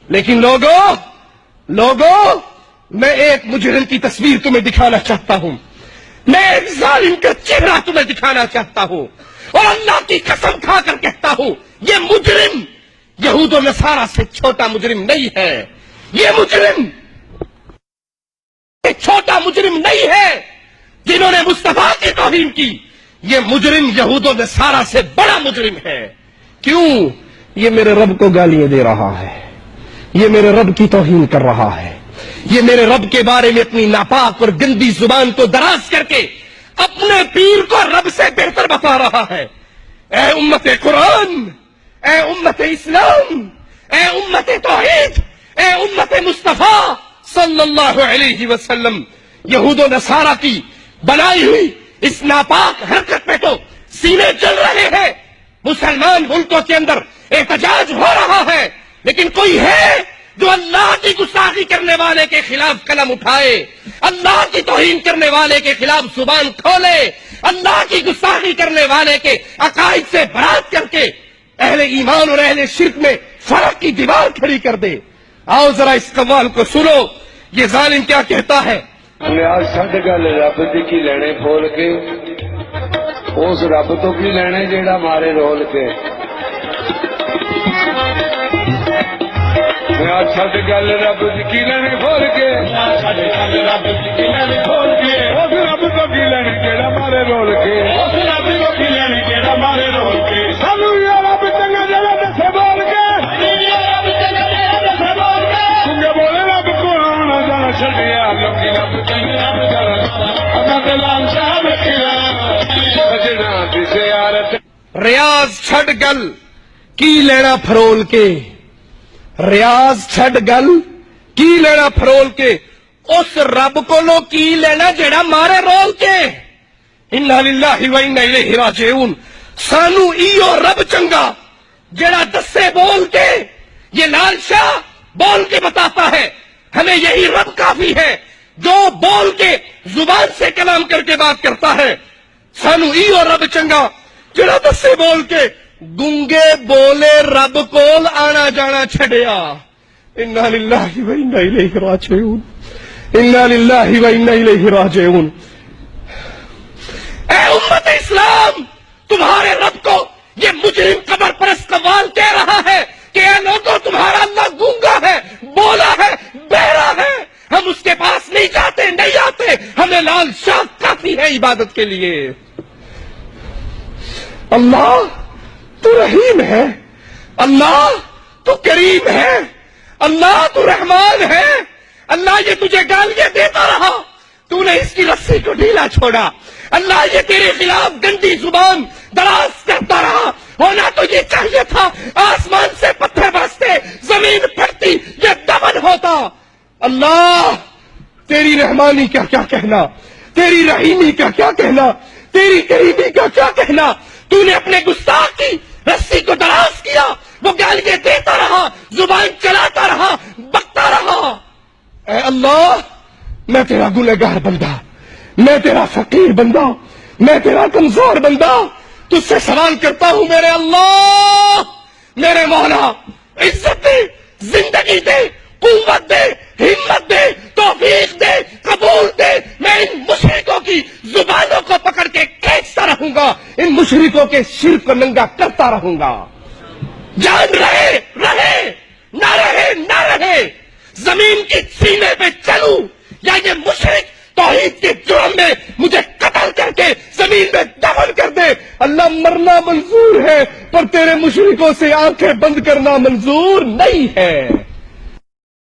لیکن لوگوں میں ایک مجرم کی تصویر تمہیں دکھانا چاہتا ہوں، میں ایک ظالم کا چہرہ تمہیں دکھانا چاہتا ہوں، اور اللہ کی قسم کھا کر کہتا ہوں یہ مجرم یہود و نصارہ سے چھوٹا مجرم نہیں ہے، یہ مجرم ایک چھوٹا مجرم نہیں ہے جنہوں نے مصطفیٰ کی توہین کی، یہ مجرم یہود و نصارہ سے بڑا مجرم ہے۔ کیوں؟ یہ میرے رب کو گالیاں دے رہا ہے، یہ میرے رب کی توہین کر رہا ہے، یہ میرے رب کے بارے میں اپنی ناپاک اور گندی زبان کو دراز کر کے اپنے پیر کو رب سے بہتر بتا رہا ہے۔ اے امت قرآن، اے امت اسلام، اے امت توحید، اے امت مصطفیٰ صلی اللہ علیہ وسلم، یہود و نصارہ کی بنائی ہوئی اس ناپاک حرکت میں تو سینے جل رہے ہیں، مسلمان ملکوں کے اندر احتجاج ہو رہا ہے، لیکن کوئی ہے جو اللہ کی گستاخی کرنے والے کے خلاف قلم اٹھائے، اللہ کی توہین کرنے والے کے خلاف زبان کھولے، اللہ کی گستاخی کرنے والے کے عقائد سے برات کر کے اہل ایمان اور اہل شرک میں فرق کی دیوار کھڑی کر دے۔ آؤ ذرا اس قوال کو سنو، یہ ظالم کیا کہتا ہے۔ چھڈ گل رب دی کی لینے کھول کے، اس رب تو کی لینے جیڑا مارے رول کے۔ چھڈ گل رب کی لینے کھول کے، چھڈ گل رب کی لینے کھول کے، اس رب تو کی لینے جیڑا مارے رول کے، اس رب تو کی لینے جیڑا مارے رول کے۔ سانو یا رب چنگا جگہ دسے بول کے، رب چنگا جگہ دسے بول کے، چنگے بولے رب کو آنا جانا چھڈیا، لوکی رب چنگا رب جانا انا تے لال شاہ رکھیا، سجنا دی زیارت۔ ریاض چھڈ گل کی لینا پھرول کے، ریاض چھڈ گل کی لینا پھرول کے، اس رب کو لو کی لینا جڑا مارے رول کے۔ انا للہ و انا الیہ راجعون۔ سانو ایو رب چنگا جڑا دسے بول کے، یہ لال شاہ بول کے بتاتا ہے، ہمیں یہی رب کافی ہے جو بول کے زبان سے کلام کر کے بات کرتا ہے۔ سانو ایو رب چنگا جڑا دسے بول کے گنگے بولے رب کول آنا جانا چھڑیا۔ انا للہ و انا الیہ راجعون، انا للہ و انا الیہ راجعون۔ اے امت اسلام، تمہارے رب کو یہ مجرم قبر پرست قوال کہہ رہا ہے کہ اے لوگوں، تمہارا اللہ گونگا ہے، بولا ہے، بہرا ہے، ہم اس کے پاس نہیں جاتے، نہیں آتے، ہمیں لال شاہ کافی ہے عبادت کے لیے۔ اللہ تو رحیم ہے، اللہ تو کریم ہے، اللہ تو رحمان ہے، اللہ یہ تجھے گالیاں دیتا رہا، تو نے اس کی رسی کو ڈھیلا چھوڑا، اللہ یہ تیرے خلاف گندی زبان دراز کرتا رہا، ہونا تو یہ چاہیے تھا آسمان سے پتھر برستے، زمین پھٹتی، یہ دمن ہوتا۔ اللہ تیری رحمانی کا کیا کہنا، تیری رحیمی کا کیا کہنا، تیری کریمی کا کیا کہنا، تو نے اپنے گستاخ کی رسی کو دراز کیا، وہ گالیاں دیتا رہا، زبان چلاتا رہا، بکتا رہا۔ اے اللہ، میں تیرا گنہگار بندہ، میں تیرا فقیر بندہ، میں تیرا کمزور بندہ، تجھ سے سوال کرتا ہوں میرے اللہ، میرے مولا، عزت دے، زندگی دے، قوت دے، ہمت دے، توفیق دے، قبول دے۔ میں ان مشرکوں کی زبانوں کو پکڑ کے کھینچتا رہوں گا، ان مشرکوں کے شرک کو ننگا کرتا رہوں گا۔ جان رہے نہ رہے، زمین کی سینے پہ چلوں یا یہ مشرک توحید کے جرم میں مجھے قتل کر کے زمین میں دفن کر دے، اللہ مرنا منظور ہے، پر تیرے مشرکوں سے آنکھیں بند کرنا منظور نہیں ہے۔